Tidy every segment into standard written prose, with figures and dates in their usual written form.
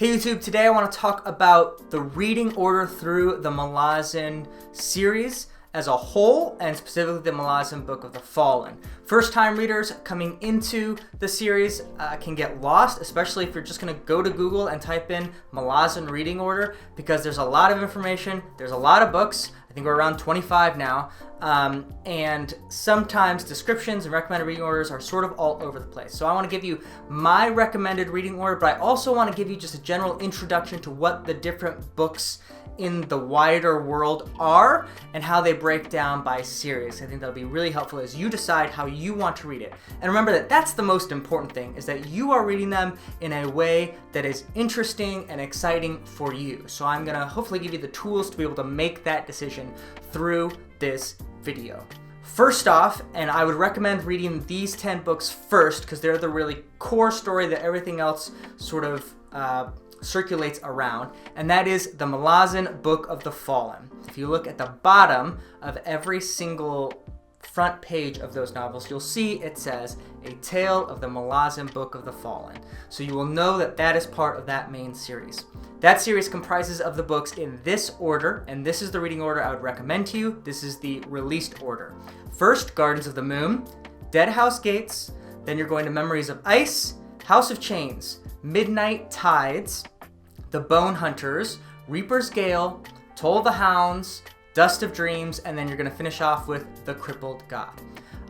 Hey YouTube, today I want to talk about the reading order through the Malazan series as a whole, and specifically the Malazan Book of the Fallen. First-time readers coming into the series can get lost, especially if you're just going to go to Google and type in Malazan reading order, because there's a lot of information, there's a lot of books. I think we're around 25 now, and sometimes descriptions and recommended reading orders are sort of all over the place. So I want to give you my recommended reading order, but I also want to give you just a general introduction to what the different books in the wider world are and how they break down by series. I think that'll be really helpful as you decide how you want to read it. And remember that that's the most important thing, is that you are reading them in a way that is interesting and exciting for you. So I'm gonna hopefully give you the tools to be able to make that decision through this video. First off, and I would recommend reading these 10 books first because they're the really core story that everything else sort of circulates around, and that is the Malazan Book of the Fallen. If you look at the bottom of every single front page of those novels, you'll see it says A Tale of the Malazan Book of the Fallen. So you will know that that is part of that main series. That series comprises of the books in this order, and this is the reading order I would recommend to you. This is the released order. First, Gardens of the Moon, Deadhouse Gates, then you're going to Memories of Ice, House of Chains, Midnight Tides, The Bonehunters, Reaper's Gale, Toll of the Hounds, Dust of Dreams, and then you're going to finish off with The Crippled God.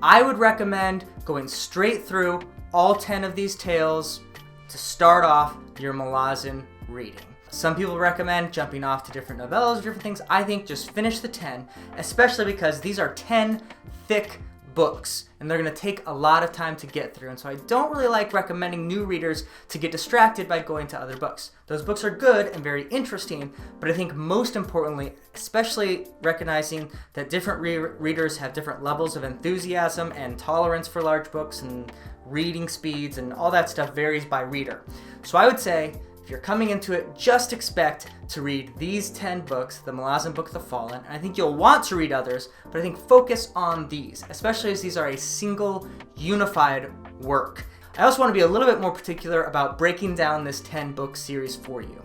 I would recommend going straight through all 10 of these tales to start off your Malazan reading. Some people recommend jumping off to different novellas or different things. I think just finish the 10, especially because these are 10 thick books, and they're going to take a lot of time to get through, and so I don't really like recommending new readers to get distracted by going to other books. Those books are good and very interesting, but I think most importantly, especially recognizing that different readers have different levels of enthusiasm and tolerance for large books, and reading speeds and all that stuff varies by reader. So I would say, if you're coming into it, just expect to read these 10 books, the Malazan Book of the Fallen, and I think you'll want to read others, but I think focus on these, especially as these are a single, unified work. I also want to be a little bit more particular about breaking down this 10-book series for you.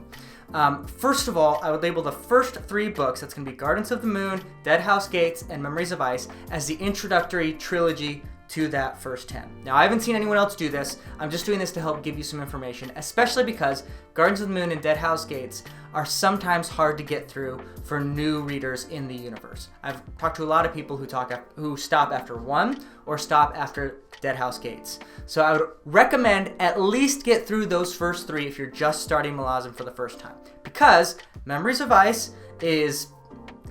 First of all, I would label the first 3 books, that's going to be Gardens of the Moon, Deadhouse Gates, and Memories of Ice, as the introductory trilogy to that first 10. Now, I haven't seen anyone else do this. I'm just doing this to help give you some information, especially because Gardens of the Moon and Deadhouse Gates are sometimes hard to get through for new readers in the universe. I've talked to a lot of people who stop after 1 or stop after Deadhouse Gates. So I would recommend at least get through those first 3 if you're just starting Malazan for the first time, because Memories of Ice is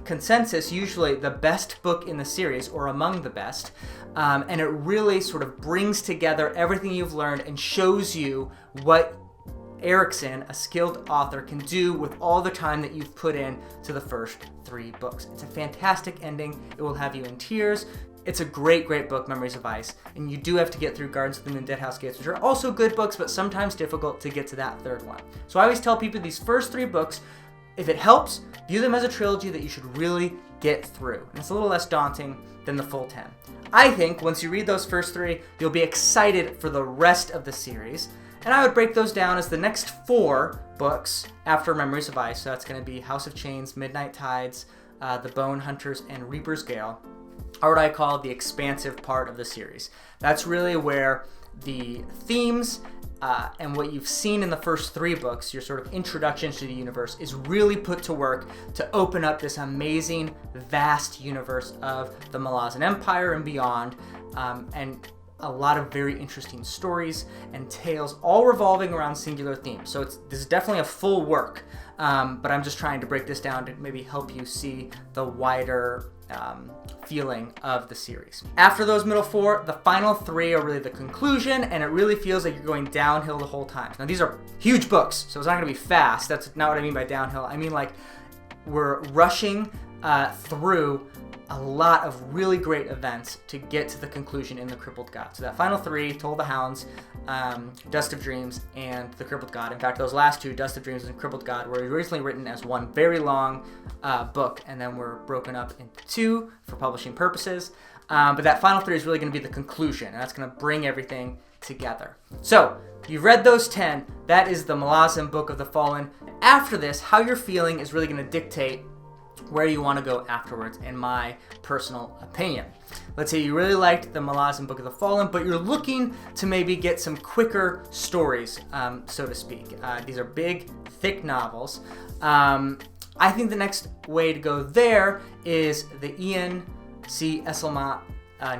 consensus usually the best book in the series, or among the best, and it really sort of brings together everything you've learned and shows you what Erickson, a skilled author, can do with all the time that you've put in to the first 3 books. It's a fantastic ending. It will have you in tears. It's a great, great book, Memories of Ice, and you do have to get through Gardens of the Moon, Deadhouse Gates, which are also good books, but sometimes difficult to get to that third one. So I always tell people these first 3 books, if it helps, view them as a trilogy that you should really get through. And it's a little less daunting than the full 10. I think once you read those first 3, you'll be excited for the rest of the series. And I would break those down as the next 4 books after Memories of Ice. So that's going to be House of Chains, Midnight Tides, The Bonehunters, and Reaper's Gale, are what I call the expansive part of the series. That's really where the themes and what you've seen in the first 3 books, your sort of introduction to the universe, is really put to work to open up this amazing, vast universe of the Malazan Empire and beyond, and a lot of very interesting stories and tales, all revolving around singular themes. So this is definitely a full work, but I'm just trying to break this down to maybe help you see the wider feeling of the series. After those middle 4, the final 3 are really the conclusion, and it really feels like you're going downhill the whole time. Now, these are huge books, so it's not going to be fast. That's not what I mean by downhill. I mean, like, we're rushing through a lot of really great events to get to the conclusion in The Crippled God. So that final 3, Toll of the Hounds, Dust of Dreams, and The Crippled God. In fact, those last 2, Dust of Dreams and Crippled God, were originally written as one very long book, and then were broken up into 2 for publishing purposes. But that final 3 is really going to be the conclusion, and that's going to bring everything together. So, you've read those 10. That is the Malazan Book of the Fallen. After this, how you're feeling is really going to dictate where you want to go afterwards, in my personal opinion. Let's say you really liked the Malazan Book of the Fallen, but you're looking to maybe get some quicker stories, so to speak. These are big, thick novels. I think the next way to go there is the Ian C. Esslemont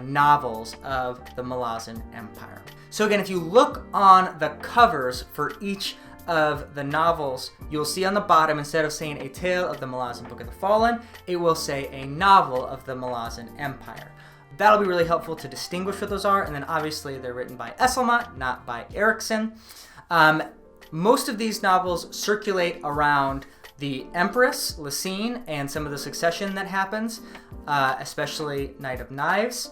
novels of the Malazan Empire. So again, if you look on the covers for each of the novels, you'll see on the bottom, instead of saying A Tale of the Malazan Book of the Fallen, it will say a novel of the Malazan Empire. That'll be really helpful to distinguish what those are, and then obviously they're written by Esslemont, not by Erikson. Most of these novels circulate around the Empress, Lysine, and some of the succession that happens, especially Knight of Knives.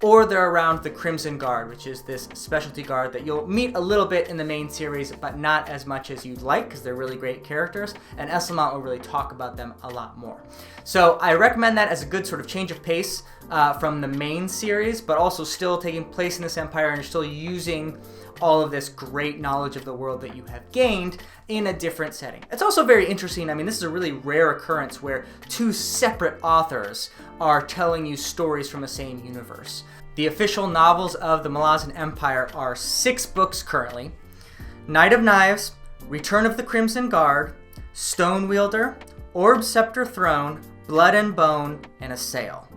Or they're around the Crimson Guard, which is this specialty guard that you'll meet a little bit in the main series, but not as much as you'd like, because they're really great characters, and Esslemont will really talk about them a lot more. So I recommend that as a good sort of change of pace from the main series, but also still taking place in this empire, and you're still using all of this great knowledge of the world that you have gained in a different setting. It's also very interesting. I mean, this is a really rare occurrence where two separate authors are telling you stories from the same universe. The official novels of the Malazan Empire are 6 books currently: Knight of Knives, Return of the Crimson Guard, Stone Wielder, Orb, Scepter, Throne, Blood and Bone, and Assail.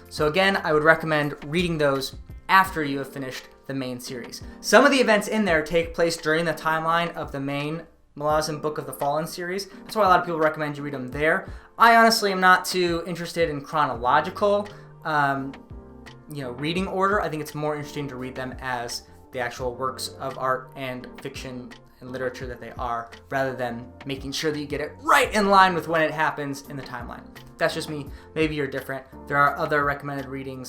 So again, I would recommend reading those after you have finished the main series. Some of the events in there take place during the timeline of the main Malazan Book of the Fallen series. That's why a lot of people recommend you read them there. I honestly am not too interested in chronological reading order. I think it's more interesting to read them as the actual works of art and fiction and literature that they are, rather than making sure that you get it right in line with when it happens in the timeline. That's just me. Maybe you're different. There are other recommended reading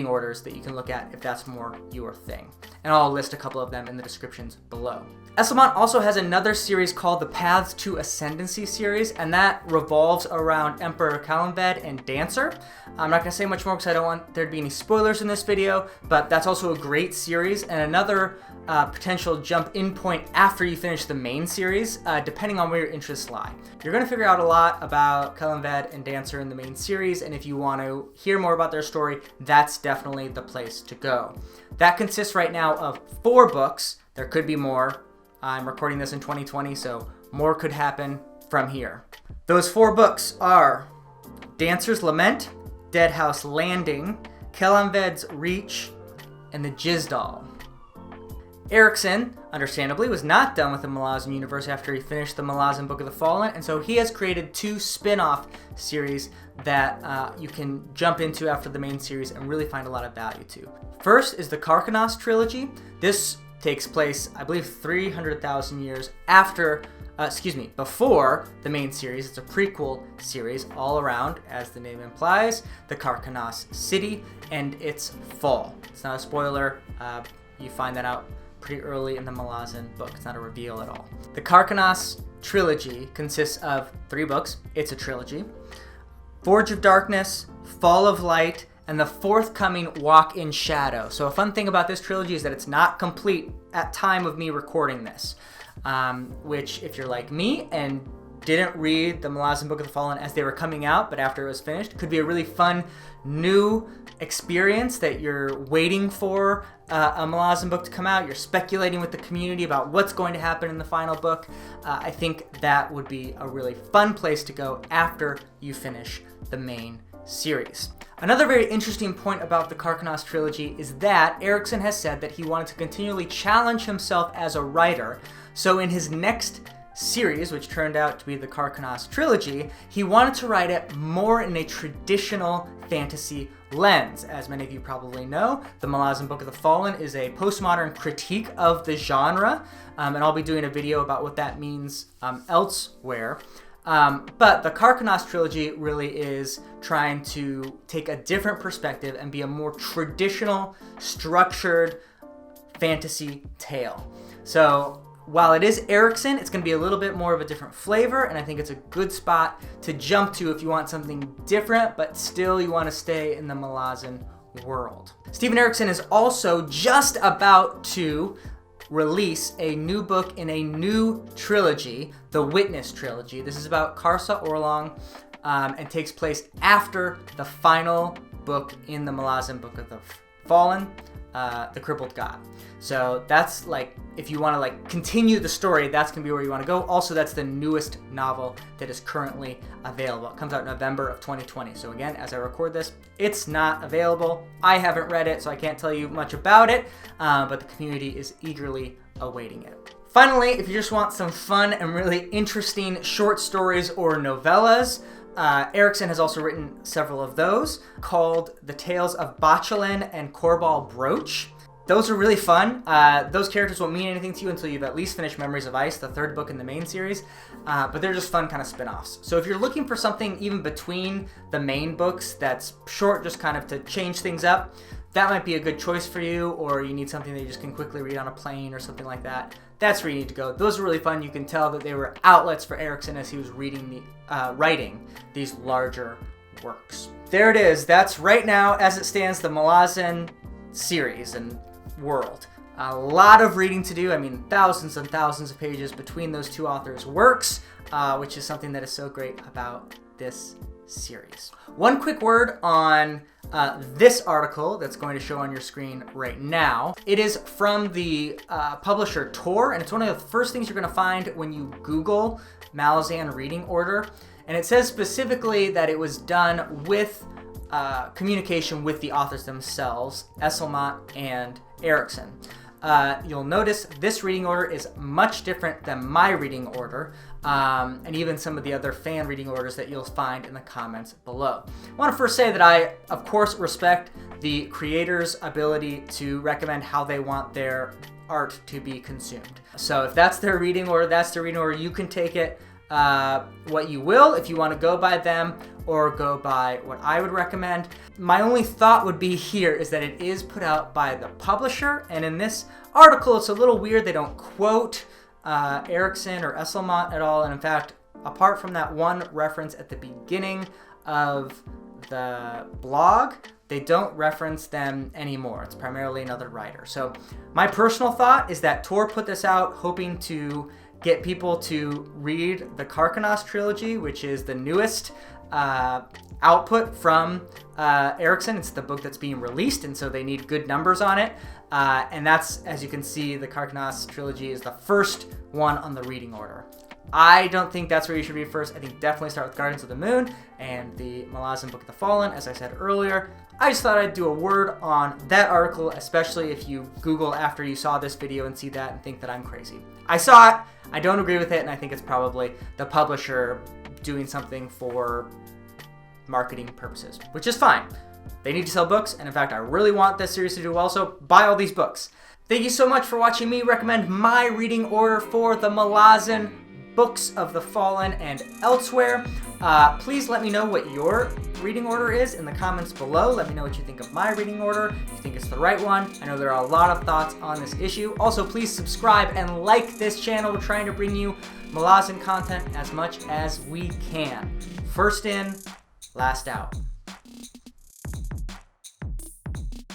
orders that you can look at if that's more your thing. And I'll list a couple of them in the descriptions below. Esslemont also has another series called the Paths to Ascendancy series, and that revolves around Emperor Calanved and Dancer. I'm not going to say much more because I don't want there to be any spoilers in this video, but that's also a great series and another potential jump-in point after you finish the main series, depending on where your interests lie. You're going to figure out a lot about Calanved and Dancer in the main series, and if you want to hear more about their story, that's definitely the place to go. That consists right now of 4 books. There could be more. I'm recording this in 2020, so more could happen from here. Those 4 books are Dancer's Lament, Deadhouse Landing, Calanved's Reach, and the Jizdal. Erikson, understandably, was not done with the Malazan universe after he finished the Malazan Book of the Fallen, and so he has created 2 spin-off series that you can jump into after the main series and really find a lot of value to. First is the Carcanos Trilogy. This takes place, I believe, 300,000 years before the main series. It's a prequel series all around, as the name implies, the Carcanos city and its fall. It's not a spoiler. You find that out pretty early in the Malazan book. It's not a reveal at all. The Carcanos Trilogy consists of 3 books. It's a trilogy: Forge of Darkness, Fall of Light, and the forthcoming Walk in Shadow. So a fun thing about this trilogy is that it's not complete at time of me recording this, which, if you're like me and didn't read the Malazan Book of the Fallen as they were coming out, but after it was finished, could be a really fun new experience that you're waiting for a Malazan book to come out. You're speculating with the community about what's going to happen in the final book. I think that would be a really fun place to go after you finish the main series. Another very interesting point about the Carcanos Trilogy is that Erikson has said that he wanted to continually challenge himself as a writer. So in his next series, which turned out to be the Carcanos Trilogy, he wanted to write it more in a traditional fantasy lens. As many of you probably know, the Malazan Book of the Fallen is a postmodern critique of the genre, and I'll be doing a video about what that means elsewhere. But the Carcanos Trilogy really is trying to take a different perspective and be a more traditional, structured fantasy tale. So while it is Erikson, it's going to be a little bit more of a different flavor, and I think it's a good spot to jump to if you want something different, but still you want to stay in the Malazan world. Steven Erikson is also just about to release a new book in a new trilogy, the Witness Trilogy. This is about Karsa Orlong and takes place after the final book in the Malazan Book of the Fallen, the Crippled God. So that's like, if you want to like continue the story, that's going to be where you want to go. Also, that's the newest novel that is currently available. It comes out in November of 2020. So again, as I record this, it's not available. I haven't read it, so I can't tell you much about it, but the community is eagerly awaiting it. Finally, if you just want some fun and really interesting short stories or novellas, Erikson has also written several of those called The Tales of Bochelin and Corball Broach. Those are really fun. Those characters won't mean anything to you until you've at least finished Memories of Ice, the third book in the main series, but they're just fun kind of spin-offs. So if you're looking for something even between the main books that's short, just kind of to change things up, that might be a good choice for you, or you need something that you just can quickly read on a plane or something like that. That's where you need to go. Those are really fun. You can tell that they were outlets for Erikson as he was writing these larger works. There it is. That's right now, as it stands, the Malazan series and world. A lot of reading to do. I mean, thousands and thousands of pages between those two authors' works, which is something that is so great about this series. One quick word on this article that's going to show on your screen right now. It is from the publisher Tor, and it's one of the first things you're going to find when you Google Malazan reading order. And it says specifically that it was done with communication with the authors themselves, Esslemont and Erikson. You'll notice this reading order is much different than my reading order, and even some of the other fan reading orders that you'll find in the comments below. I want to first say that I, of course, respect the creator's ability to recommend how they want their art to be consumed. So if that's their reading order, that's their reading order. You can take it what you will, if you want to go by them or go by what I would recommend. My only thought would be here is that it is put out by the publisher, and in this article it's a little weird. They don't quote Erikson or Esslemont at all, and in fact, apart from that one reference at the beginning of the blog, they don't reference them anymore. It's primarily another writer. So my personal thought is that Tor put this out hoping to get people to read the Carcanos Trilogy, which is the newest output from Erikson. It's the book that's being released, and so they need good numbers on it. And that's, as you can see, the Carcanos Trilogy is the first one on the reading order. I don't think that's where you should read first. I think definitely start with Guardians of the Moon and the Malazan Book of the Fallen, as I said earlier. I just thought I'd do a word on that article, especially if you Google after you saw this video and see that and think that I'm crazy. I saw it, I don't agree with it, and I think it's probably the publisher doing something for marketing purposes, which is fine. They need to sell books, and in fact, I really want this series to do well, so buy all these books. Thank you so much for watching me recommend my reading order for the Malazan Books of the Fallen and elsewhere. Please let me know what your reading order is in the comments below. Let me know what you think of my reading order, if you think it's the right one. I know there are a lot of thoughts on this issue. Also, please subscribe and like this channel. We're trying to bring you Malazan content as much as we can. First in, last out.